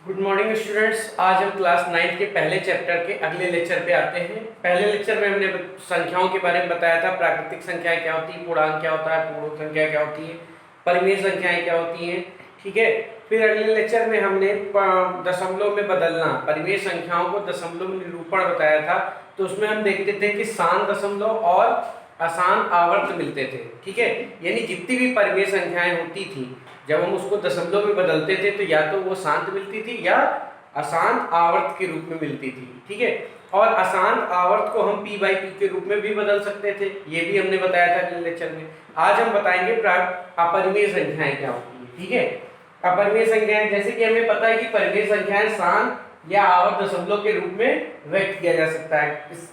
Good morning students. आज हम class 9 के पहले चैप्टर के अगले लेक्चर पे आते हैं। पहले लेक्चर में हमने संख्याओं के बारे में बताया था। प्राकृतिक संख्याएं क्या होती है, पूर्णांक क्या होता है, पूर्ण संख्या क्या होती है, परिमेय संख्याएं क्या होती हैं। ठीक है। फिर अगले लेक्चर में हमने दशमलव में बदलना, परिमेय संख्याओं को दशमलव में निरूपण बताया था। तो उसमें हम देखते थे कि शांत दशमलव और आसान आवर्त मिलते थे। ठीक है। यानी जितनी भी परिमेय संख्याएं होती थी, जब हम उसको दशमलव में बदलते थे तो या तो वो शांत मिलती थी या अशांत आवर्त के रूप में मिलती थी। ठीक है। और अशांत आवर्त को हम p/q के रूप में भी बदल सकते थे, ये भी हमने बताया था अगले लेक्चर में। आज हम बताएंगे अपरिमेय संख्याएं क्या होती है। ठीक है। अपरिमेय संख्याएं, जैसे कि हमें पता है कि परिमेय संख्याएं शांत या आवर्त दशमलव के रूप में व्यक्त किया जा सकता है। इस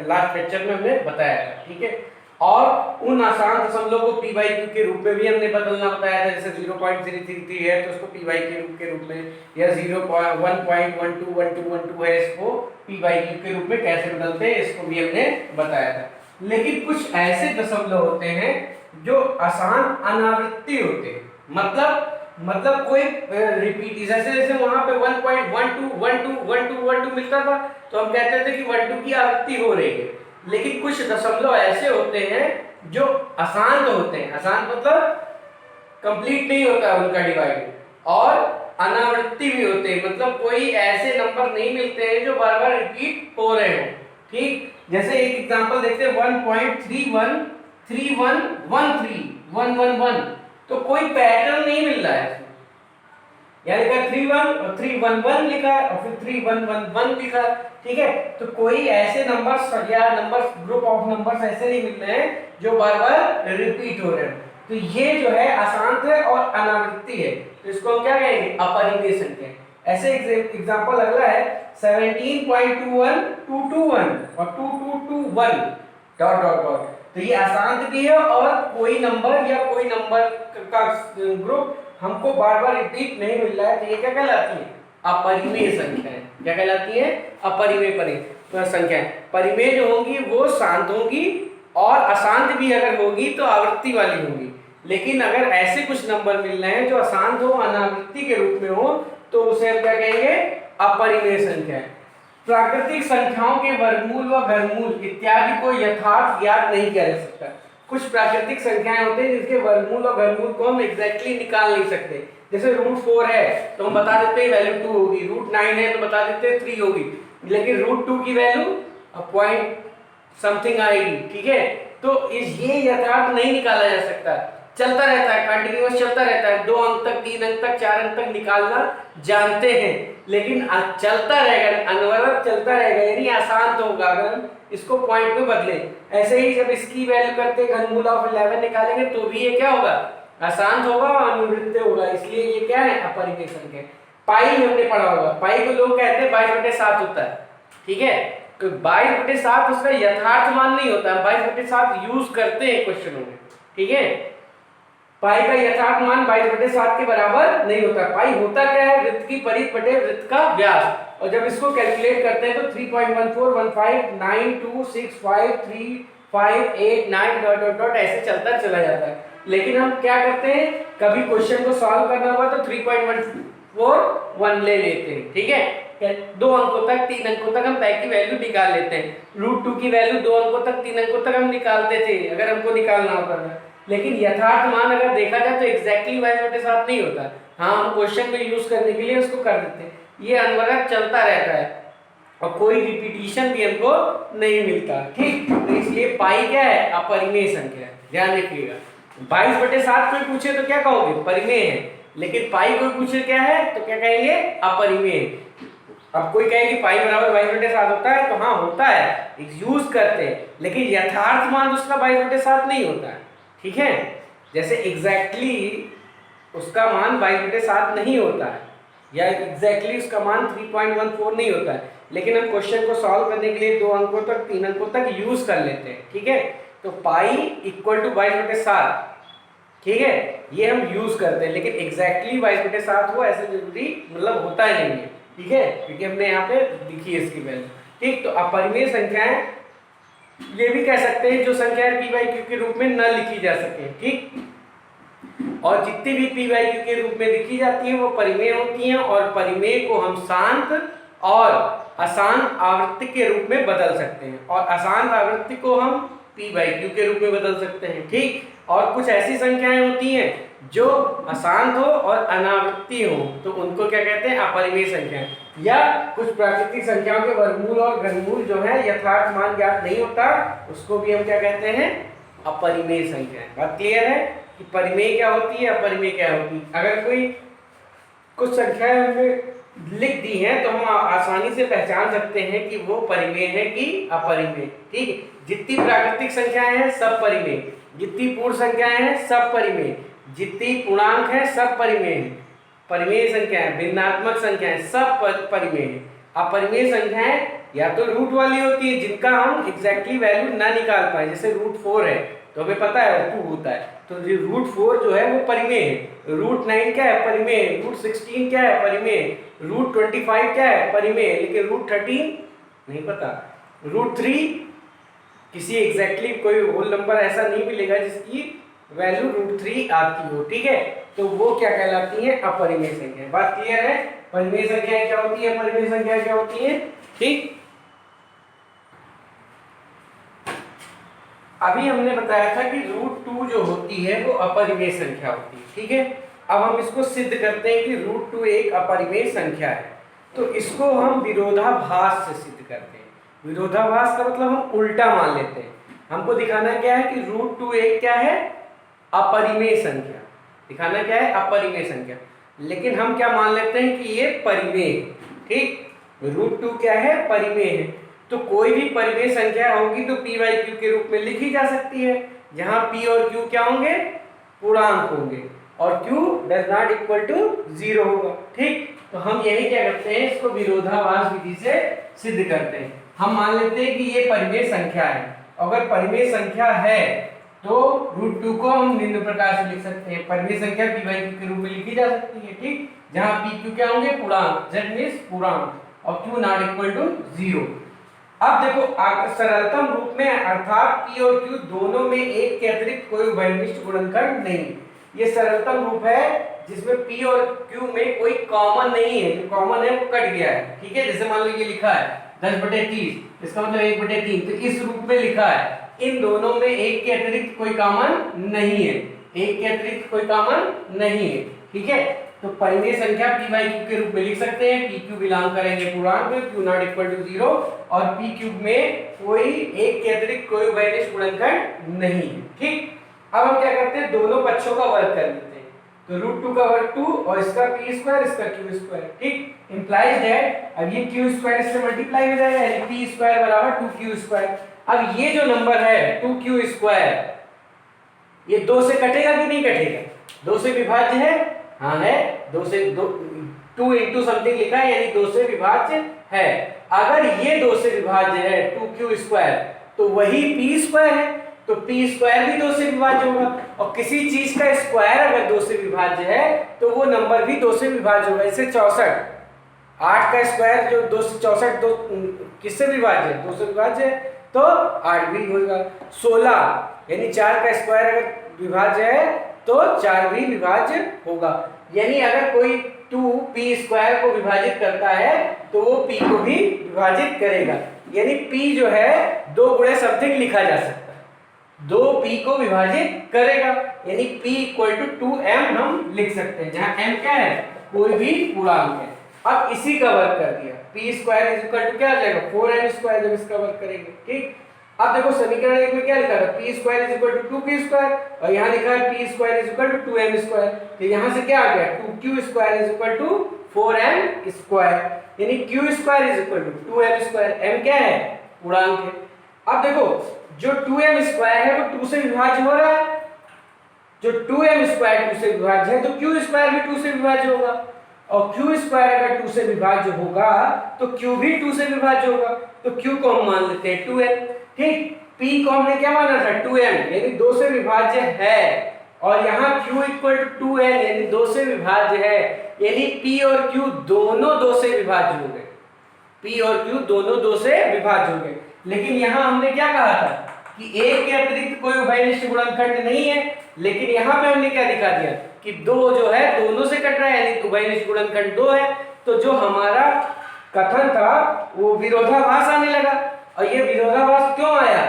लास्ट लेक्चर में हमने बताया था। ठीक है। और उन आसान दशमलव को p/q के रूप में भी हमने बदलना बताया था। जैसे 0.033 है तो उसको p/q के रूप में, या 1.121212 है इसको p/q के रूप में कैसे बदलते हैं, इसको भी हमने बताया था। लेकिन कुछ ऐसे दशमलव होते हैं जो आसान अनावृत्ति होते हैं। मतलब कोई रिपीट, जैसे वहां पे 1.121212 मिलता था तो हम कहते थे कि 12 की आवृत्ति हो रही है। लेकिन कुछ दशमलव ऐसे होते हैं जो अशांत होते हैं। अशांत मतलब कंप्लीट नहीं होता उनका डिवाइड, और अनावृत्ति भी होते हैं, मतलब कोई ऐसे नंबर नहीं मिलते हैं जो बार बार रिपीट हो रहे हो। ठीक। जैसे एक एग्जांपल देखते हैं, 1.31311311, तो कोई पैटर्न नहीं मिल रहा है। यहाँ लिखा 31 और 311 लिखा है और फिर 3111 लिखा। ठीक है। तो कोई ऐसे नंबर्स या नंबर्स, ग्रुप ऑफ नंबर्स ऐसे नहीं मिल रहे हैं जो बार बार रिपीट हो रहे हैं। तो ये जो है अशांत है और अनावृत्ति है, तो इसको हम क्या कहेंगे, अपरिमेय संख्या। ऐसे एग्जांपल अगला है 17.21221 और 2221 डॉट डॉट डॉट। तो ये अशांत भी है और कोई नंबर या कोई नंबर का ग्रुप हमको बार बार रिपीट नहीं मिल रहा है, तो ये क्या कहलाती है, अपरिमेय संख्याएं। क्या कहलाती है, अपरिमेय संख्याएं। परिमेय जो होंगी वो शांत होंगी, और अशांत भी अगर होगी तो आवृत्ति वाली होगी। लेकिन अगर ऐसे कुछ नंबर मिल रहे हैं जो अशांत हो, अनावृत्ति के रूप में हो, तो उसे हम क्या कहेंगे, अपरिमेय संख्याएं। प्राकृतिक संख्याओं के वर्गमूल व घनमूल इत्यादि को यथार्थ ज्ञात नहीं किया जा सकता। कुछ प्राकृतिक संख्याएं होते हैं जिसके वर्गमूल और घनमूल को हम एग्जैक्टली निकाल नहीं सकते। जैसे √4 है तो हम बता देते हैं वैल्यू 2 होगी, √9 है तो बता देते हैं 3 होगी, लेकिन √2 की वैल्यू पॉइंट समथिंग आएगी। ठीक है। तो ये यथार्थ नहीं निकाला जा सकता, चलता रहता है, कंटिन्यूअस चलता रहता है। 2 अंक तक, 3 अंक तक, 4 अंक तक निकालना जानते हैं, लेकिन चलता रहेगा, अनवरत चलता रहेगा, यानी आसान तो होगा अगर हम इसको पॉइंट में बदले। ऐसे ही जब इसकी वैल्यू करते घनमूल ऑफ 11 निकालेंगे तो भी ये क्या होगा, आसान होगा और अनुवृत्त होगा। इसलिए ये क्या है, अपरिमेय संख्या। पाई हमने पढ़ा होगा, पाई को लोग कहते हैं 22/7 होता है। ठीक है। तो 22/7 उसका यथार्थ मान नहीं होता है, 22/7 यूज करते हैं क्वेश्चनों में। ठीक है। पाई का यथार्थ मान 22/7 के बराबर नहीं होता। पाई होता क्या है, वृत्त की परिधि बटे वृत्त का व्यास। और जब इसको कैलकुलेट करते हैं तो 3.141592653589 डॉट डॉट डॉट ऐसे चलता चला जाता है। लेकिन हम क्या करते हैं, कभी क्वेश्चन को सॉल्व करना हुआ तो 3.141 ले लेते हैं। ठीक है। 2 अंकों तक, 3 अंकों तक हम पाई की वैल्यू निकाल लेते हैं। √2 की वैल्यू 2 अंकों तक, 3 अंकों तक हम निकालते थे अगर हमको निकालना होता था। लेकिन यथार्थ मान अगर देखा जाए तो एग्जैक्टली 22/7 नहीं होता। हाँ, हम क्वेश्चन में यूज करने के लिए उसको कर देते हैं। ये अनवरत चलता रहता है और कोई रिपीटिशन भी हमको नहीं मिलता। ठीक। तो इसलिए पाई क्या है, अपरिमेय संख्या है, ध्यान रखिएगा। 22/7 कोई पूछे तो क्या कहोगे, परिमेय है। लेकिन पाई कोई पूछे क्या है तो क्या कहेंगे, अपरिमेय। अब कोई कहे कि पाई बराबर 22/7 होता है, तो हाँ होता है, यूज करते हैं, लेकिन यथार्थ मान उसका 22/7 नहीं होता है। ठीक है। जैसे एग्जैक्टली उसका मान 22/7 नहीं होता है, या एग्जैक्टली उसका मान 3.14 नहीं होता है, लेकिन हम क्वेश्चन को सॉल्व करने के लिए 2 अंकों तक, 3 अंकों तक यूज कर लेते हैं। ठीक है। तो पाई इक्वल टू 22/7, ठीक है, ये हम यूज करते हैं, लेकिन एग्जैक्टली 22/7 हो ऐसे जरूरी मतलब होता ही नहीं है। ठीक है, क्योंकि हमने यहाँ पे लिखी है इसकी वैल्यू। ठीक। तो अपरिमेय संख्याएं ये भी कह सकते हैं जो संख्याएं p/q के रूप में न लिखी जा सके। ठीक। और जितनी भी पी बाई क्यू के रूप में लिखी जाती है वो परिमेय होती हैं, और परिमेय को हम शांत और अशांत आवृत्ति के रूप में बदल सकते हैं, और अशांत आवृत्ति को हम पी बाई क्यू के रूप में बदल सकते हैं। ठीक, और कुछ ऐसी संख्याएं होती हैं जो अशांत हो और अनावृत्ति हो, तो उनको क्या कहते हैं, अपरिमेय संख्याएं। या कुछ प्राकृतिक संख्याओं के वर्गमूल और घनमूल जो है यथार्थ मान ज्ञात नहीं होता, उसको भी हम क्या कहते हैं, अपरिमेय संख्याएं। बात क्लियर है कि परिमेय क्या होती है, अपरिमेय क्या होती है। अगर कोई कुछ संख्याएं हमें लिख दी हैं तो हम आसानी से पहचान सकते हैं कि वो परिमेय है कि अपरिमेय। ठीक, जितनी प्राकृतिक संख्याएं हैं सब परिमेय, जितनी पूर्ण संख्याएं हैं सब परिमेय, जितनी पूर्णांक है सब परिमेय है। परिमेय संख्याएं, भिन्नात्मक संख्याएं सब परिमेय है। अपरिमेय संख्याएं या तो रूट वाली होती है जिनका हम एग्जैक्टली वैल्यू ना निकाल पाए, जैसे रूट 4 है तो हमें पता है 2 होता है, तो रूट 4 जो है वो परिमेय है। रूट 9 क्या है, परिमेय। रूट 16 क्या है, परिमेय। रूट 25 क्या है, परिमेय। लेकिन रूट 13 नहीं पता। रूट 3 किसी एग्जैक्टली कोई होल नंबर ऐसा नहीं मिलेगा जिसकी वैल्यू रूट 3 आती हो। ठीक है, तो वो क्या कहलाती है, अपरिमेय संख्या। बात क्लियर है, परिमेय संख्याएं क्या होती है, अपरिमेय संख्याएं क्या होती है। ठीक, अभी हमने बताया था कि रूट 2 जो होती है वो अपरिमेय संख्या होती है। ठीक है, अब हम इसको सिद्ध करते हैं कि रूट 2 एक अपरिमेय संख्या है, तो इसको हम विरोधाभास से सिद्ध करते हैं। विरोधाभास का मतलब हम उल्टा मान लेते हैं। हमको दिखाना क्या है कि रूट 2 एक क्या है, अपरिमेय संख्या। दिखाना क्या है, अपरिमेय संख्या, लेकिन हम क्या मान लेते हैं कि ये परिमेय। ठीक, रूट 2 क्या है, परिमेय है, तो कोई भी परिमेय संख्या होगी तो पी बाई क्यू के रूप में लिखी जा सकती है, जहां पी और क्यू क्या होंगे, पूर्णांक होंगे, और q does not equal to 0 होगा। ठीक, तो हम यही क्या करते हैं, इसको विरोधाभास विधि से सिद्ध करते हैं। हम मान लेते हैं कि ये परिमेय संख्या है। अगर परिमेय संख्या है तो रूट 2 को हम निम्न प्रकार से लिख सकते हैं। परिमेय संख्या पी बाई क्यू के रूप में लिखी जा सकती है। ठीक, जहां पी क्यू क्या होंगे, पूर्णांक, z मींस पूर्णांक, और क्यू नॉट इक्वल टू 0। अब देखो सरलतम रूप में, अर्थात p और q दोनों में एक के अतिरिक्त कोई उभयनिष्ठ गुणनखंड नहीं। ये सरलतम रूप है जिसमें p और q में कोई कॉमन नहीं है, जो कॉमन है वो कट गया है। ठीक है, जैसे मान लो ये लिखा है 10/30, इसका मतलब 1/3, तो इस रूप में लिखा है। इन दोनों में एक के अतिरिक्त कोई कॉमन नहीं है, एक के अतिरिक्त कोई कॉमन नहीं है। ठीक है, तो परिमेय संख्या p बाई क्यू के रूप में लिख सकते हैं। पी क्यू बिलोंग करेंगे पूर्णांक में, क्यू नॉट इक्वल टू 0, और पी क्यूब में कोई एक के अतिरिक्त कोई उभयनिष्ठ गुणनखंड नहीं है। ठीक, अब हम क्या करते हैं, दोनों पक्षों का वर्ग कर लेते हैं। तो रूट 2 का वर्ग 2 और इसका p स्क्वायर, इसका q स्क्वायर। ठीक, इंप्लाइज दैट अब ये q स्क्वायर इससे मल्टीप्लाई हो जाएगा, यानी p स्क्वायर बराबर 2q स्क्वायर। अब ये जो नंबर है 2q स्क्वायर, ये 2 से कटेगा कि नहीं कटेगा, 2 से विभाज्य है। हाँ है, 2 से 2 इंटू समथिंग लिखा है, यानी 2 से विभाज्य है। अगर ये 2 से विभाज्य है 2q स्क्वायर, तो वही p स्क्वायर है, तो p स्क्वायर भी 2 से विभाज्य होगा। और किसी चीज का स्क्वायर अगर 2 से विभाज्य है तो वो नंबर भी 2 से विभाज्य होगा। जैसे 64, 8 का स्क्वायर जो 2 से 64, 2 किससे विभाज्य है, 2 से विभाज्य है, तो 8 भी होगा। 16 यानी 4 का स्क्वायर अगर विभाज्य है तो 4 भी विभाज्य होगा। यानी अगर कोई 2 p स्क्वायर को विभाजित करता है तो वो p को भी विभाजित करेगा। यानी p जो है 2 गुणे समथिंग लिखा जा सकता है, 2 p को विभाजित करेगा, यानी p इक्वल टू 2m हम लिख सकते हैं, जहां m क्या है, कोई भी पूर्णांक है। अब इसी का वर्ग कर दिया, p square is equal to क्या आ जाएगा, 4m स्क्वायर, जब इसका वर्ग करेंगे। ठीक, अब देखो समीकरण 1 में क्या लिखा है, p square is equal to 2p square, और यहाँ लिखा है p square is equal to 2m square. तो यहाँ से क्या आ गया, 2q square is equal to 4m square, यानी q square is equal to 2m square. m क्या है, पूर्णांक है। अब देखो जो 2m स्क्वायर है वो 2 से विभाज्य हो रहा है, जो 2m स्क्वायर 2 से विभाज्य है तो q स्क्वायर भी 2 से विभाज्य होगा, और q स्क्वायर अगर 2 से विभाज्य होगा तो q भी 2 से विभाज्य होगा, तो q को हम मान लेते हैं 2n। ठीक, p को हमने क्या माना था, 2n, यानी 2 से विभाज्य है, और यहाँ q इक्वल टू 2n यानी 2 से विभाज्य है, यानी p और q दोनों 2 से विभाज्य हो गए, p और q दोनों 2 से विभाज्य हो गए। लेकिन यहाँ हमने क्या कहा था कि एक के अतिरिक्त कोई उभयनिष्ठ गुणनखंड नहीं है, लेकिन यहाँ पे हमने क्या दिखा दिया कि 2 जो है दोनों से कट रहा है, यानी उभयनिष्ठ गुणनखंड 2 है। तो जो हमारा कथन था वो विरोधाभास आने लगा। और ये विरोधाभास क्यों आया?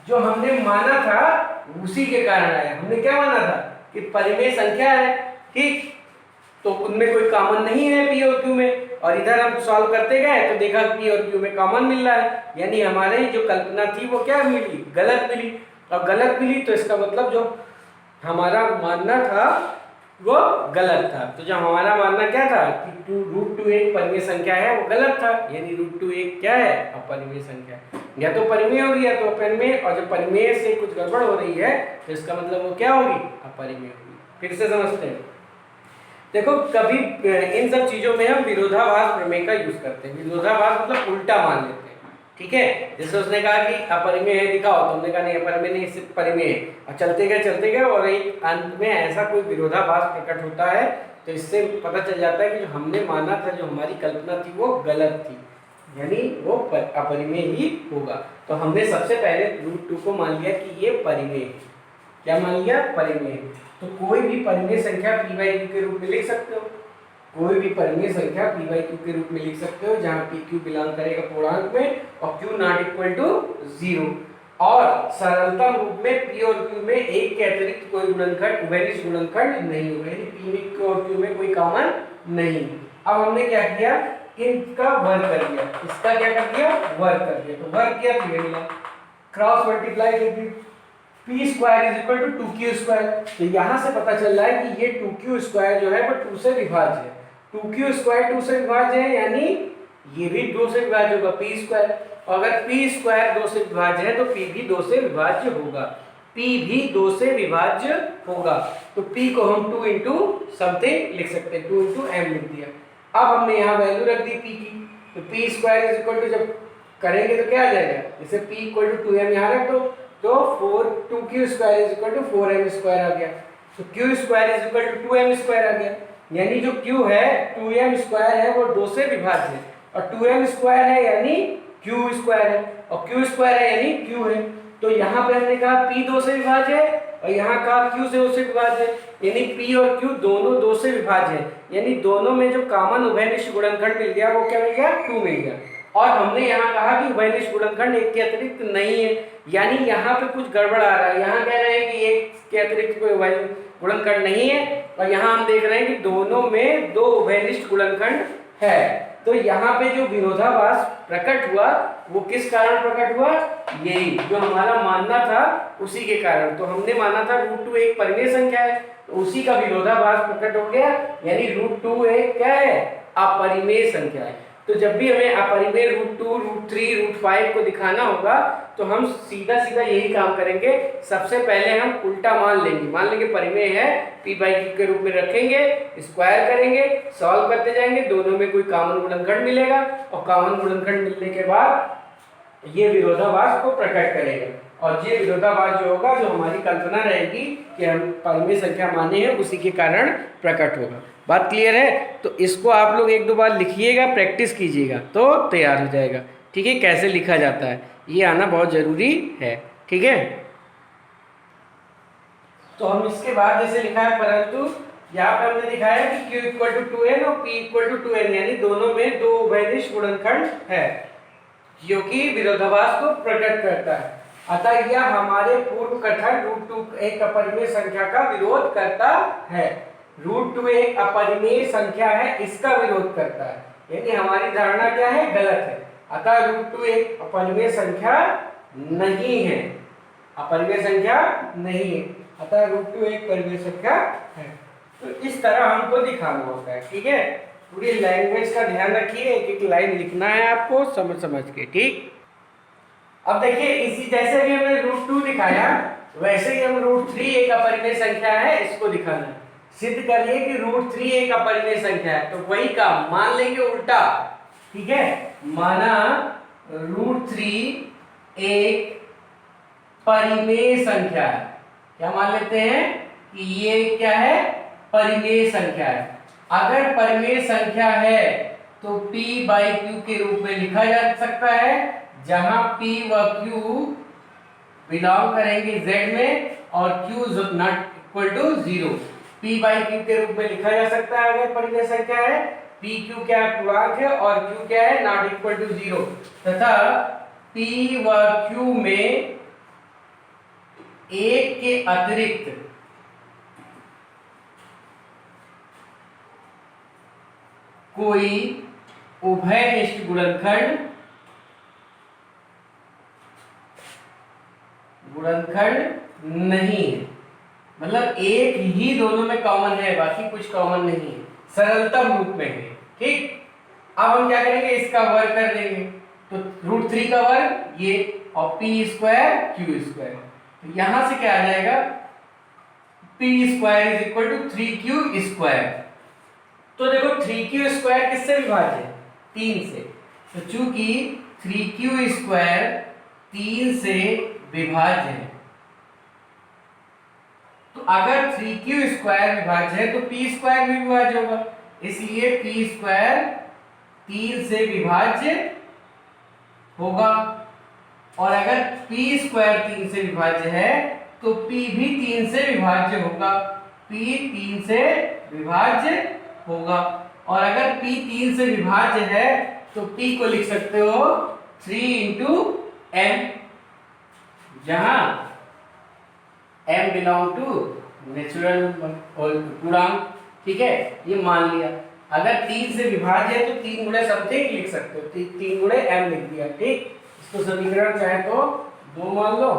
जो हमने माना था उसी के कारण आया। हमने क्या माना था कि परिमेय संख्या है, ठीक, तो उनमें कोई कॉमन नहीं है पी और क्यू में, और इधर हम सॉल्व करते गए तो देखा पी और क्यू में कॉमन मिल रहा है, यानी हमारे जो कल्पना थी वो क्या मिली? गलत मिली। और गलत मिली तो इसका मतलब जो हमारा मानना था वो गलत था। तो जब हमारा मानना क्या था कि √2 एक परिमेय संख्या है, वो गलत था, यानी √2 एक क्या है? अपरिमेय संख्या है। या तो परिमेय होगी या तो अपरिमेय, और जब परिमेय से कुछ गड़बड़ हो रही है तो इसका मतलब वो क्या होगी? अपरिमेय होगी। फिर से समझते हैं। देखो, कभी इन सब चीजों में हम विरोधाभास प्रमेय का यूज करते हैं। विरोधाभास मतलब उल्टा मान लेते हैं, ठीक है। जैसे उसने कहा कि अपरिमेय है, दिखाओ, तो हमने कहा नहीं अपरिमेय नहीं, सिर्फ परिमेय है, और चलते गए और एक अंत में ऐसा कोई विरोधाभास प्रकट होता है, तो इससे पता चल जाता है कि जो हमने माना था, जो हमारी कल्पना थी वो गलत थी, यानी वो अपरिमेय ही होगा। तो हमने सबसे पहले √2 को मान लिया कि ये परिमेय है। क्या मान लिया? परिमेय। तो कोई भी परिमेय संख्या p/q के रूप में लिख सकते हो, कोई भी परिमेय संख्या p/q के रूप में लिख सकते हो, जहां pq बिलोंग करेगा पूर्णांक में और q ≠ 0। और सरलतम रूप में p और q में एक के अतिरिक्त कोई गुणनखंड उभयनिष्ठ गुणनखंड नहीं होगा, यानी p और q में कोई कॉमन नहीं। अब हमने क्या किया? इनका वर्ग कर दिया, इसका क्या कर दिया? वर्ग कर दिया। तो वर्ग किया तो ये मिला, क्रॉस मल्टीप्लाई कर दी, p² = 2q²। तो यहां से पता चल रहा है कि ये 2q² जो है वो 2 से विभाज्य है। 2q² 2 से विभाज्य है, यानी ये भी 2 से विभाज्य होगा p²। और अगर p² 2 से विभाज्य है तो p भी 2 से विभाज्य होगा, p भी 2 से विभाज्य होगा। तो p को हम 2 × समथिंग लिख सकते हैं, 2 × m लिख दिया। अब हमने यहाँ वैल्यू रख दी p की, तो p² जब करेंगे तो क्या आ जाएगा? जैसे p = 2m यहाँ रख दो, तो 2q² = 4m² आ गया। तो q² = 2m² आ गया, यानी जो q है 2m² है वो 2 से विभाज्य है, और 2m² है यानी q² है, और q² है यानी q है। तो यहाँ पे हमने कहा p 2 से विभाज्य है और यहाँ कहा q से 2 से विभाज्य है, यानी p और q दोनों 2 से विभाज्य है, यानी दोनों में जो कॉमन उभयनिष्ठ गुणनखंड मिल गया वो क्या मिल गया? 2 मिल गया। और हमने यहाँ कहा कि उभयनिष्ठ गुणनखंड एक के अतिरिक्त नहीं है, यानी यहाँ पे कुछ गड़बड़ आ रहा है। यहाँ कह रहे हैं कि एक के अतिरिक्त कोई उभयनिष्ठ गुणनखंड नहीं है, और यहाँ हम देख रहे हैं कि दोनों में 2 उभयनिष्ठ गुणनखंड है। तो यहाँ पे जो विरोधाभास प्रकट हुआ वो किस कारण प्रकट हुआ? यही जो हमारा मानना था उसी के कारण। तो हमने माना था √2 एक परिमेय संख्या है, तो उसी का विरोधाभास प्रकट हो गया, यानी √2 एक क्या है? अपरिमेय संख्या है। तो जब भी हमें अपरिमेय √2, √3, √5 को दिखाना होगा तो हम सीधा यही काम करेंगे। सबसे पहले हम उल्टा मान लेंगे परिमेय है, p/q के रूप में रखेंगे, स्क्वायर करेंगे, सॉल्व करते जाएंगे, दोनों में कोई कॉमन गुणनखंड मिलेगा, और कॉमन गुणनखंड मिलने के बाद ये विरोधाभास को प्रकट करेगा। और ये विरोधाभास जो होगा, जो हमारी कल्पना रहेगी कि हम परिमेय संख्या माने हैं, उसी के कारण प्रकट होगा। बात क्लियर है? तो इसको आप लोग 1-2 बार लिखिएगा, प्रैक्टिस कीजिएगा तो तैयार हो जाएगा, ठीक है। कैसे लिखा जाता है ये आना बहुत जरूरी है, ठीक है। तो हम इसके बाद जैसे लिखा है, परंतु यहाँ पे हमने दिखाया कि q = 2n और p = 2n, यानी दोनों में 2 उभयनिष्ठ गुणनखंड है, जो कि विरोधाभास को प्रकट करता है। अतः यह हमारे पूर्व कथन √2 एक अपरिमेय संख्या का विरोध करता है। √2 एक अपरिमेय संख्या है, इसका विरोध करता है, यानी हमारी धारणा क्या है? गलत है। अतः √2 एक अपरिमेय संख्या नहीं है, अपरिमेय संख्या नहीं है, अतः √2 एक परिमेय संख्या है। तो इस तरह हमको दिखाना होता है, ठीक है। पूरी लैंग्वेज का ध्यान रखिए, एक लाइन लिखना है आपको समझ के, ठीक। अब देखिए, इसी जैसे भी हमने √2 दिखाया वैसे ही हम √3 एक अपरिमेय संख्या है, इसको दिखाना है। सिद्ध करिए कि √3 एक अपरिमेय संख्या है, तो वही काम मान लेंगे उल्टा, ठीक है। माना √3 एक परिमेय संख्या है, क्या मान लेते हैं कि ये क्या है? परिमेय संख्या है। अगर परिमेय संख्या है तो p/q के रूप में लिखा जा सकता है, जहां p व q बिलोंग करेंगे z में और q ≠ 0। p बाई क्यू के रूप में लिखा जा सकता है अगर परिमेय संख्या है। पी क्यू क्या पूर्णांक है और क्यू क्या है, नॉट इक्वल टू 0, तथा पी व क्यू में एक के अतिरिक्त कोई उभयनिष्ठ गुणनखंड नहीं है। मतलब एक ही दोनों में कॉमन है, बाकी कुछ कॉमन नहीं है, सरलतम रूप में है। ठीक, अब हम क्या करेंगे, इसका वर्ग कर देंगे, तो √3 का वर्ग ये, और पी स्क्वायर क्यू स्क्वायर, तो यहां से क्या आ जाएगा, p square is equal to 3q square. तो देखो 3q स्क्वायर किससे विभाज्य है, 3 से, तो चूंकि 3q स्क्वायर 3 से विभाज्य है, तो अगर 3q स्क्वायर विभाज्य है तो p स्क्वायर भी विभाज्य होगा, इसलिए p स्क्वायर 3 से विभाज्य होगा। और अगर p स्क्वायर 3 से विभाज्य है तो p भी 3 से विभाज्य होगा, p 3 से विभाज्य होगा। और अगर p 3 से विभाज्य है तो p को लिख सकते हो 3 × m, जहां m बिलोंग टू नेचुरल पूर्णांक। ठीक है, ये मान लिया। अगर 3 से विभाज्य है तो 3 गुणे समथिंग लिख सकते हो, 3 गुणे m लिख दिया। ठीक, इसको समीकरण चाहे तो 2 मान लो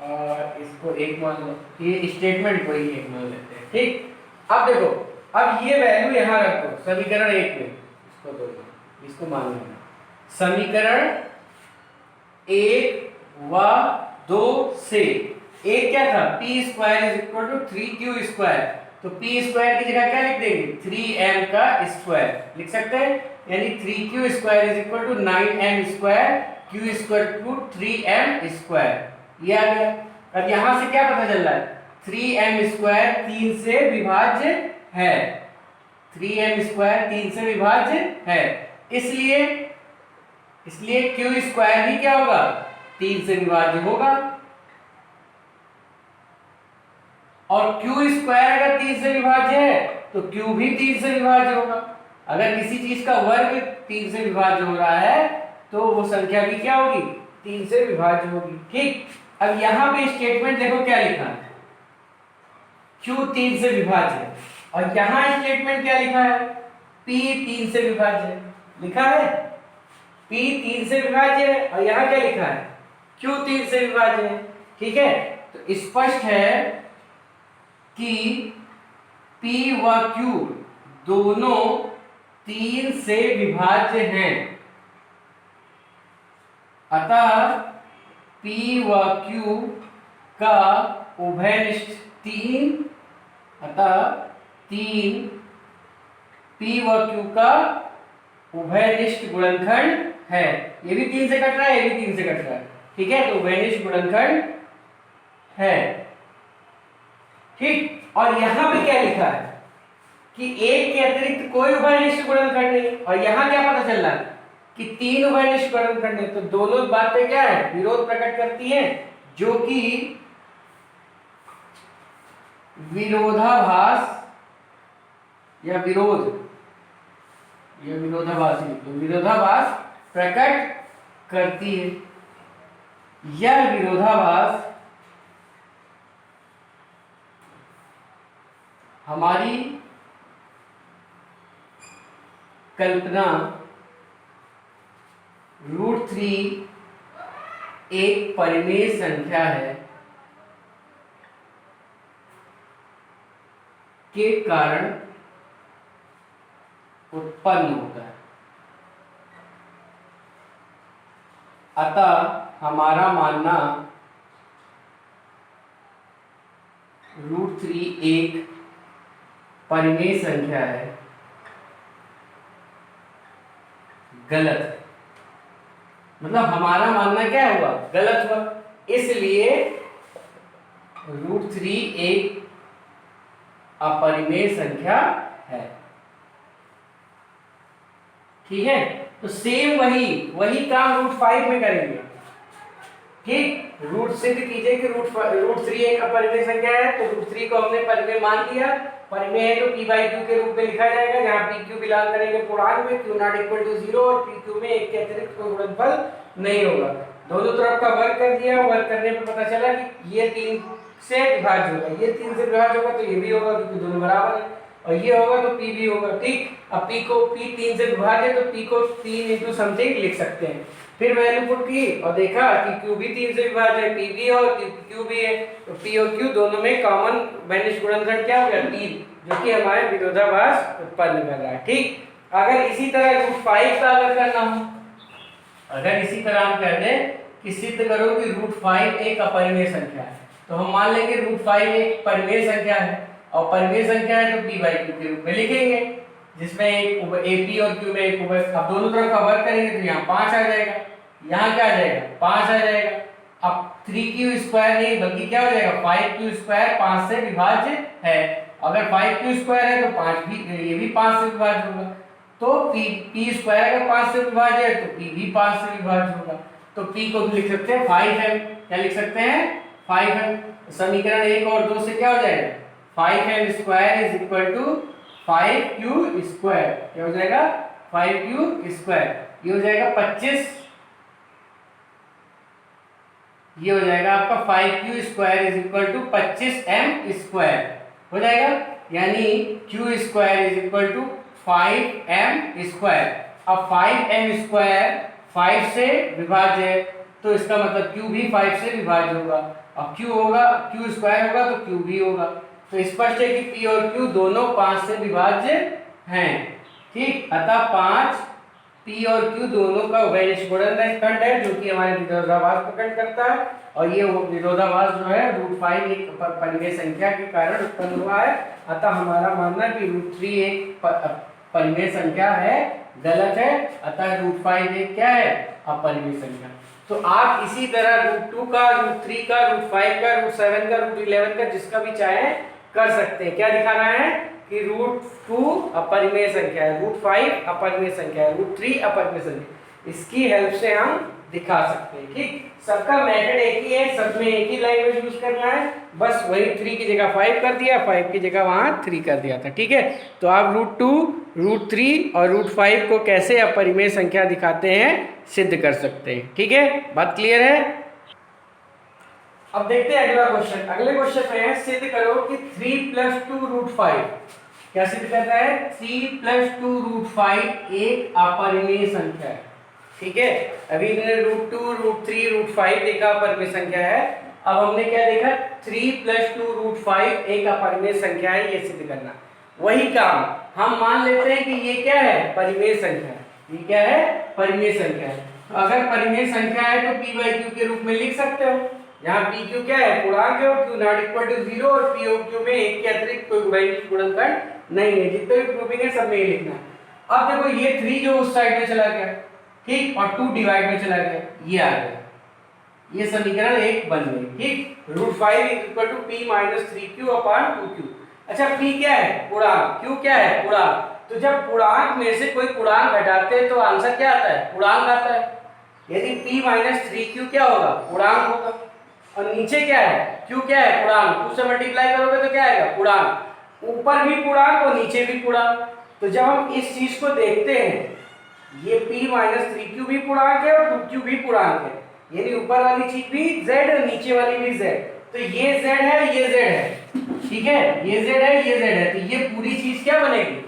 और इसको 1 मान लो, ये स्टेटमेंट को ही 1 मान लेते हैं। ठीक, अब देखो, अब ये वैल्यू यहां रखो समीकरण 1 में, इसको 2 इसको मान लेना। समीकरण 1 व 2 से एक क्या था, p square is equal to 3q square, तो पी स्क्वायर की जगह क्या लिख देंगे, 3m का स्क्वायर लिख सकते हैं, यानी 3q square is equal to 9m square, q square to 3m square, ये आ गया। अब यहां से क्या पता चल रहा है, 3m स्क्वायर 3 से विभाज्य है, 3m स्क्वायर 3 से विभाज्य है, इसलिए q स्क्वायर भी क्या होगा, 3 से विभाज्य होगा। और q स्क्वायर अगर 3 से विभाज्य है तो q भी 3 से विभाज्य होगा। अगर किसी चीज का वर्ग 3 से विभाज्य हो रहा है तो वो संख्या भी क्या होगी, 3 से विभाज्य होगी। ठीक, अब यहां पे स्टेटमेंट देखो क्या लिखा है, q 3 से विभाज्य है, और यहां स्टेटमेंट क्या लिखा है, p 3 से विभाज्य है, लिखा है p 3 से विभाज्य है, और यहां क्या लिखा है, q 3 से विभाज्य है। ठीक है, तो स्पष्ट है कि P व Q दोनों 3 से विभाज्य हैं, अतः P व Q का उभयनिष्ठ 3, अतः 3 P व Q का उभयनिष्ठ गुणनखंड है। ये भी 3 से कट रहा है, ये भी 3 से कट रहा है। ठीक है, तो उभयनिष्ठ गुणनखंड है। ठीक, और यहां पे क्या लिखा है कि एक के अतिरिक्त कोई उभयनिष्ठ गुणनखंड नहीं, और यहां क्या पता चल रहा है कि 3 उभयनिष्ठ गुणनखंड है, तो दोनों बातें क्या है, विरोध प्रकट करती हैं, जो कि विरोधाभास या विरोधाभास प्रकट करती है। यह विरोधाभास हमारी कल्पना √3 एक परिमेय संख्या है के कारण उत्पन्न होता है। अतः हमारा मानना √3 एक परिमेय संख्या है गलत है। मतलब हमारा मानना क्या हुआ, गलत हुआ, इसलिए √3 एक अपरिमेय संख्या है। ठीक है, तो सेम वही काम √5 में करेंगे। ठीक, रूट सिद्ध कीजिए कि रूट थ्री एक अपरिमेय संख्या है, तो रूट थ्री को हमने परिमेय मान लिया। परिमेय है तो p बाई क्यू के रूप में लिखा जाएगा, जहाँ पी क्यू बिलोंग करेंगे पूर्णांक में, q not equal to zero, और पी क्यू में एक के अतिरिक्त कोई गुणनफल नहीं होगा। दोनों तरफ का वर्क कर दिया, वर्क करने पे पता चला कि ये 3 से विभाज्य होगा, ये 3 से विभाज्य होगा तो ये भी होगा क्योंकि दोनों बराबर है, और ये होगा तो p भी होगा। ठीक, अब p को p 3 से विभाज्य है तो p को 3 इंटू समथिंग लिख सकते हैं। फिर वैल्यू पुट की और देखा कि q भी 3 से विभाज्य है, p भी और q भी है, तो p और q दोनों में कॉमन वैनिश गुणनखंड क्या हो गया 3, जो कि हमारे विरोधाभास उत्पन्न कर रहा है। ठीक, अगर इसी तरह रूट 5 का अगर करना हो, अगर इसी तरह हम कह दें कि सिद्ध करो कि रूट 5 एक अपरिमेय संख्या है, तो हम मान लेंगे रूट 5 एक परिमेय संख्या है, और परिमेय संख्या है तो p बाई क्यू के रूप में लिखेंगे, जिसमें एक p और q में एक अब दोनों तरफ का वर्क करेंगे तो यहाँ 5 आ जाएगा, यहाँ क्या आ जाएगा 5 आ जाएगा। अब 3q स्क्वायर नहीं बल्कि क्या हो जाएगा 5q स्क्वायर 5 से विभाज्य है, अगर 5q स्क्वायर है तो 5 भी, ये भी 5 से विभाज्य होगा, तो p स्क्वायर अगर 5 से विभाज्य है तो p भी 5 से विभाज्य होगा, तो p को भी लिख सकते हैं 5m, क्या लिख सकते हैं 5m। समीकरण 1 और 2 से क्या हो जाएगा 5m square is equal to 5q square, क्या हो जाएगा 5q स्क्वायर, ये हो जाएगा 25, ये हो जाएगा आपका 5q square is equal to 25m square हो जाएगा, यानी q square is equal to 5m square. अब 5m स्क्वायर 5 से विभाज्य है तो इसका मतलब q भी 5 से विभाज्य होगा, अब q होगा q स्क्वायर होगा तो q भी होगा, तो स्पष्ट है कि p और q दोनों 5 से विभाज्य हैं। ठीक, अतः 5 p और q दोनों का वैनिश गुणनखंड है, जो कि हमारे विरोधाभास प्रकट करता है, और ये विरोधाभास जो है रूट 5 एक परिमेय संख्या के कारण उत्पन्न हुआ है। अतः हमारा मानना कि रूट 3 एक परिमेय संख्या है गलत है, अतः रूट 5 एक क्या है अपरिमेय संख्या। तो आप इसी तरह रूट 2 का, रूट 3 का, रूट 5 का, रूट 7 का, रूट 11 का, जिसका भी चाहे कर सकते हैं। क्या दिखाना है कि रूट 2 अपरिमेय संख्या है, रूट 5 अपरिमेय संख्या है, रूट 3 अपरिमेय संख्या, इसकी हेल्प से हम दिखा सकते हैं। ठीक, सबका मेथड एक ही है, सब में एक ही लैंग्वेज यूज करना है, बस वही 3 की जगह 5 कर दिया, 5 की जगह वहां 3 कर दिया था। ठीक है, तो आप रूट 2, रूट 3 और रूट 5 को कैसे अपरिमेय संख्या दिखाते हैं सिद्ध कर सकते हैं। ठीक है, बात क्लियर है। अब देखते हैं अगला क्वेश्चन। अगले क्वेश्चन में है सिद्ध करो कि 3 + 2 रूट 5, क्या सिद्ध करना है 3 + 2 रूट 5 एक अपरिमेय संख्या है। ठीक है, अभी हमने रूट 2, रूट 3, रूट 5 देखा अपरिमेय संख्या है, अब हमने क्या देखा 3 + 2 रूट 5 एक अपरिमेय संख्या है, ये सिद्ध करना। वही काम हम मान लेते हैं कि ये क्या है परिमेय संख्या है, ये क्या है परिमेय संख्या है। तो अगर परिमेय संख्या है तो p बाई q के रूप में लिख सकते हो, यहाँ पी क्यू क्या है पूर्णांक है, और क्यू नॉट इक्वल टू 0, और पी और क्यू में एक के अतिरिक्त कोई वैनिश गुणनखंड नहीं है, जितने भी प्रूविंग है सब में ये लिखना है। अब देखो ये 3 जो उस साइड में चला गया, ठीक, और 2 डिवाइड में चला गया, ये आ गया, ये समीकरण 1 बन गई। ठीक, root 5 equal to p minus 3q upon 2q। अच्छा p क्या है पूर्णांक, q क्या है पूर्णांक, तो जब पूर्णांक में से कोई पूर्णांक घटाते हैं तो आंसर क्या आता है पूर्णांक आता है, यदि p माइनस 3q क्या होगा पूर्णांक होगा, और नीचे क्या है q क्या है पूर्णांक, 2 से मल्टीप्लाई करोगे तो क्या आएगा पूर्णांक, ऊपर भी पूर्णांक और नीचे भी पूर्णांक। तो जब हम इस चीज को देखते हैं, ये p माइनस 3q भी पूर्णांक है और 2q भी पूर्णांक है, यानी ऊपर वाली चीज भी z और नीचे वाली भी z, तो ये z है ये z है, ठीक है, ये z है ये z है, तो ये पूरी चीज क्या बनेगी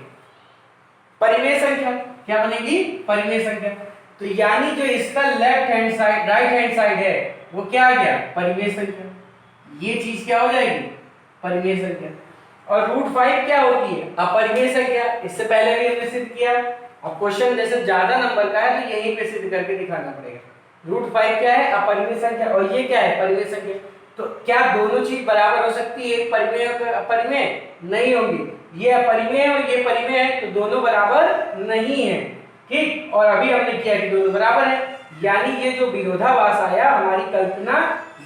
परिमेय संख्या, क्या बनेगी परिमेय संख्या। तो यानी जो इसका left hand side right hand side है वो क्या आ गया परिमेय संख्या, ये चीज क्या हो जाएगी परिमेय संख्या। और रूट 5 क्या होती है अपरिमेय संख्या, इससे पहले भी हमने सिद्ध किया। अब क्वेश्चन जैसे ज्यादा नंबर का है तो यहीं पे सिद्ध करके दिखाना पड़ेगा। रूट 5 क्या है अपरिमेय संख्या, और ये क्या है परिमेय संख्या। तो क्या दोनों चीज बराबर हो सकती है, एक परिमेय और अपरिमेय नहीं होंगी, ये अपरिमेय और ये परिमेय है तो दोनों बराबर नहीं है। ठीक, और अभी हमने किया कि दोनों बराबर है, यानी ये जो विरोधाभास आया हमारी कल्पना,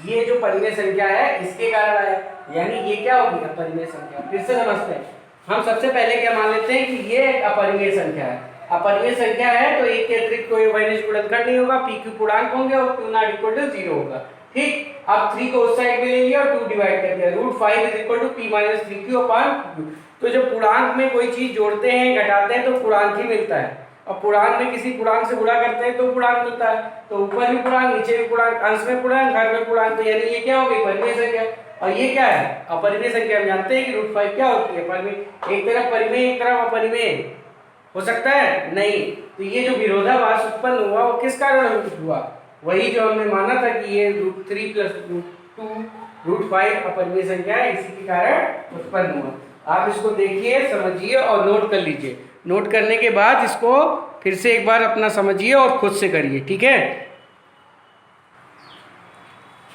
ये जो परिमेय संख्या है इसके कारण आया, यानी ये क्या होगी अपरिमेय संख्या। फिर से समझते हैं, हम सबसे पहले क्या मान लेते हैं कि ये एक अपरिमेय संख्या है, अपरिमेय संख्या है तो एक के अतिरिक्त कोई वैनिश गुणनखंड नहीं होगा, पी क्यू पूर्णांक होंगे और क्यू नॉट इक्वल टू 0 होगा। ठीक, अब 3 को उस साइड में ले लिया और 2 डिवाइड कर दिया, √5 is equal to p minus 3q upon q। तो जब पूर्णांक में कोई चीज जोड़ते हैं घटाते हैं तो पूर्णांक ही मिलता है, और पूर्णांक में किसी पूर्णांक से गुणा करते हैं तो पूर्णांक मिलता है। तो ऊपर भी पूर्णांक, नीचे भी पूर्णांक, अंश में पूर्णांक, घन में पूर्णांक, तो यानी ये क्या हो गई, परिमेय संख्या। और ये क्या है, अपरिमेय संख्या। हम जानते हैं कि √5 क्या होती है, परिमेय। एक तरफ परिमेय एक तरफ अपरिमेय हो सकता है नहीं। तो ये जो विरोधाभास उत्पन्न हुआ वो किस कारण हुआ, वही जो हमने माना था कि ये √3 + √2 √5 अपरिमेय संख्या है, इसी के कारण उत्पन्न हुआ। आप इसको देखिए, समझिए और नोट कर लीजिए। नोट करने के बाद इसको फिर से एक बार अपना समझिए और खुद से करिए, ठीक है।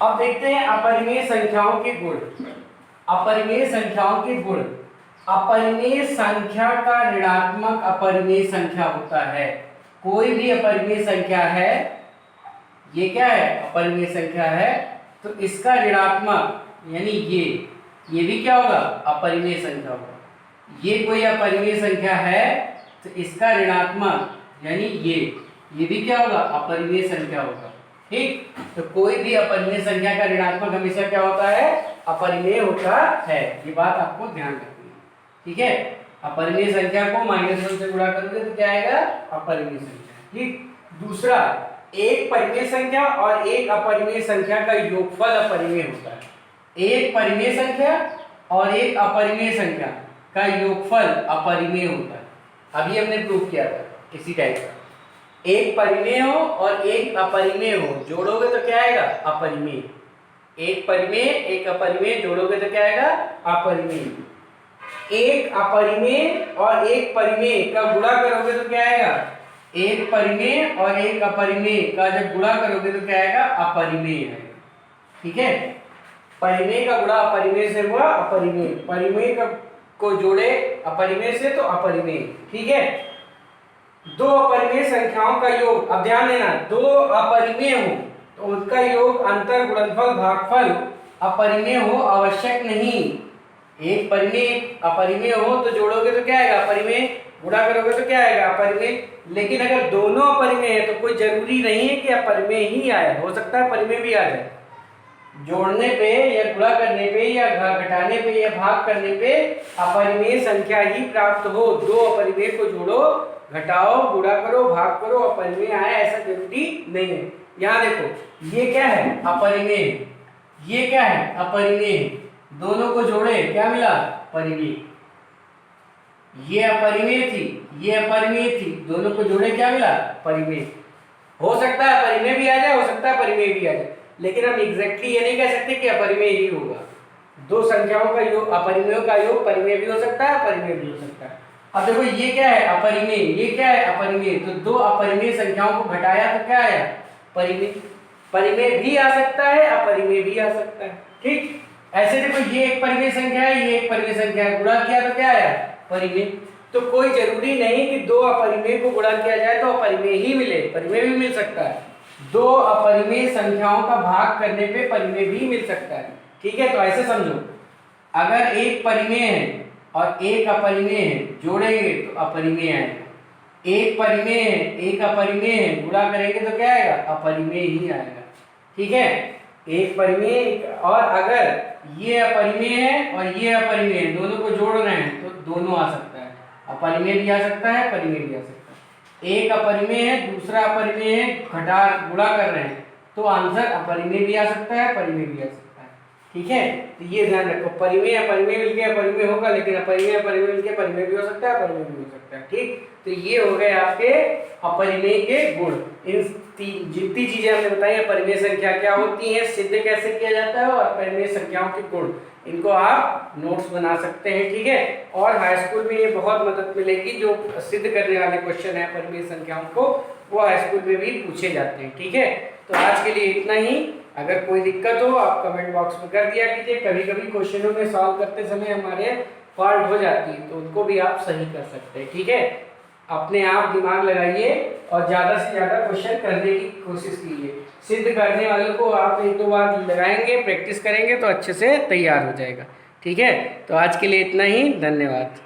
अब देखते हैं अपरिमेय संख्याओं के गुण। अपरिमेय संख्याओं के गुण। अपरिमेय संख्या का ऋणात्मक अपरिमेय संख्या होता है। कोई भी अपरिमेय संख्या है, ये क्या है, अपरिमेय संख्या है, तो इसका ऋणात्मक यानी ये भी क्या होगा, अपरिमेय संख्या होगा। ये कोई अपरिमेय संख्या है तो इसका ऋणात्मक यानी ये भी क्या होगा, अपरिमेय संख्या होगा। ठीक, तो कोई भी अपरिमेय संख्या का ऋणात्मक हमेशा क्या होता है, अपरिमेय होता है। ये बात आपको ध्यान रखनी है, ठीक है। अपरिमेय संख्या को -1 से गुणा करोगे तो क्या आएगा, अपरिमेय संख्या। ठीक, दूसरा, एक परिमेय संख्या और एक अपरिमेय संख्या का योगफल अपरिमेय होता है। एक परिमेय संख्या और एक अपरिमेय संख्या का योगफल अपरिमेय होता है। अभी हमने प्रूव किया था इसी टाइप का। एक परिमेय हो और एक अपरिमेय हो, जोड़ोगे तो क्या आएगा, अपरिमेय। एक परिमेय एक अपरिमेय जोड़ोगे तो क्या आएगा, अपरिमेय। एक अपरिमेय और एक परिमेय का गुणा करोगे तो क्या आएगा, एक परिमेय और एक अपरिमेय का जब गुणा करोगे तो क्या आएगा, अपरिमेय आएगा। ठीक है, परिमेय का गुणा अपरिमेय से हुआ अपरिमेय, परिमेय का को जोड़े अपरिमेय से तो अपरिमेय। ठीक है, दो अपरिमेय संख्याओं का योग, अब ध्यान देना, दो अपरिमेय हो तो उनका योग अंतर गुणनफल भागफल अपरिमेय हो आवश्यक नहीं। एक परिमेय अपरिमेय हो तो जोड़ोगे तो क्या आएगा, अपरिमेय, गुणा करोगे तो क्या आएगा, अपरिमेय। लेकिन अगर दोनों अपरिमेय है तो कोई जरूरी नहीं है कि अपरिमेय ही आए, हो सकता है परिमेय भी आ जाए। जोड़ने पे या गुणा करने पे या घटाने पे या भाग करने पे अपरिमेय संख्या ही प्राप्त हो। दो अपरिमेय को जोड़ो, घटाओ, गुणा करो, भाग करो, अपरिमेय आए ऐसा जरूरी नहीं है। यहाँ देखो, ये क्या है, अपरिमेय, ये क्या है, अपरिमेय, दोनों को जोड़े क्या मिला, परिमेय। ये अपरिमेय थी, ये अपरिमेय थी, दोनों को जोड़े क्या मिला, परिमेय। हो सकता है परिमेय भी आ जाए, हो सकता है परिमेय भी आ जाए, लेकिन हम एग्जैक्टली ये नहीं कह सकते कि अपरिमेय ही होगा। दो संख्याओं का योग, अपरिमेयों का योग परिमेय भी हो सकता है, अपरिमेय भी हो सकता है। अब देखो, ये क्या है, अपरिमेय, ये क्या है, अपरिमेय, तो दो अपरिमेय संख्याओं को घटाया तो क्या आया, परिमेय। परिमेय भी आ सकता है, अपरिमेय भी आ सकता है। ठीक, ऐसे देखो, ये एक परिमेय संख्या है, ये एक परिमेय संख्या है, गुणा किया तो क्या आया, परिमेय। तो कोई जरूरी नहीं कि दो अपरिमेय को गुणा किया जाए तो अपरिमेय ही मिले, परिमेय भी मिल सकता है। दो अपरिमेय संख्याओं का भाग करने पे परिमेय भी मिल सकता है। ठीक है, तो ऐसे समझो, अगर एक परिमेय है और एक अपरिमेय है, जोड़ेंगे तो अपरिमेय आएगा। एक परिमेय है, एक अपरिमेय है, गुणा करेंगे तो क्या आएगा, अपरिमेय ही आएगा। ठीक है, एक परिमेय, और अगर ये अपरिमेय है और ये अपरिमेय है, दोनों को जोड़ रहे हैं तो दोनों आ सकता है, अपरिमेय भी आ सकता है, परिमेय भी आ सकता है। एक अपरिमेय है, दूसरा अपरिमेय है, घटा गुणा कर रहे हैं तो आंसर अपरिमेय भी आ सकता है, परिमेय भी आ सकता है। ठीक है, तो ये ध्यान रखो, परिमेय अपरिमेय मिलके अपरिमेय होगा, लेकिन अपरिमेय अपरिमेय मिलके परिमेय भी हो सकता है, परिमेय भी हो सकता है। ठीक, तो ये हो गए आपके अपरिमेय के गुण। इन जितनी चीजें हमने बताई, अपरिमेय संख्या क्या होती है, सिद्ध कैसे किया जाता है, और अपरिमेय संख्याओं के गुण, इनको आप नोट्स बना सकते हैं। ठीक है, और हाई स्कूल में ये बहुत मदद मिलेगी, जो सिद्ध करने वाले क्वेश्चन है अपरिमेय संख्याओं को, वो हाई स्कूल में भी पूछे जाते हैं। ठीक है, तो आज के लिए इतना ही। अगर कोई दिक्कत हो आप कमेंट बॉक्स में कर दिया कीजिए। कभी कभी क्वेश्चनों में सॉल्व करते समय हमारे फॉल्ट हो जाती है, तो उनको भी आप सही कर सकते हैं। ठीक है, अपने आप दिमाग लगाइए और ज़्यादा से ज़्यादा क्वेश्चन करने की कोशिश कीजिए। सिद्ध करने वालों को आप एक दो बार लगाएंगे, प्रैक्टिस करेंगे तो अच्छे से तैयार हो जाएगा। ठीक है, तो आज के लिए इतना ही, धन्यवाद।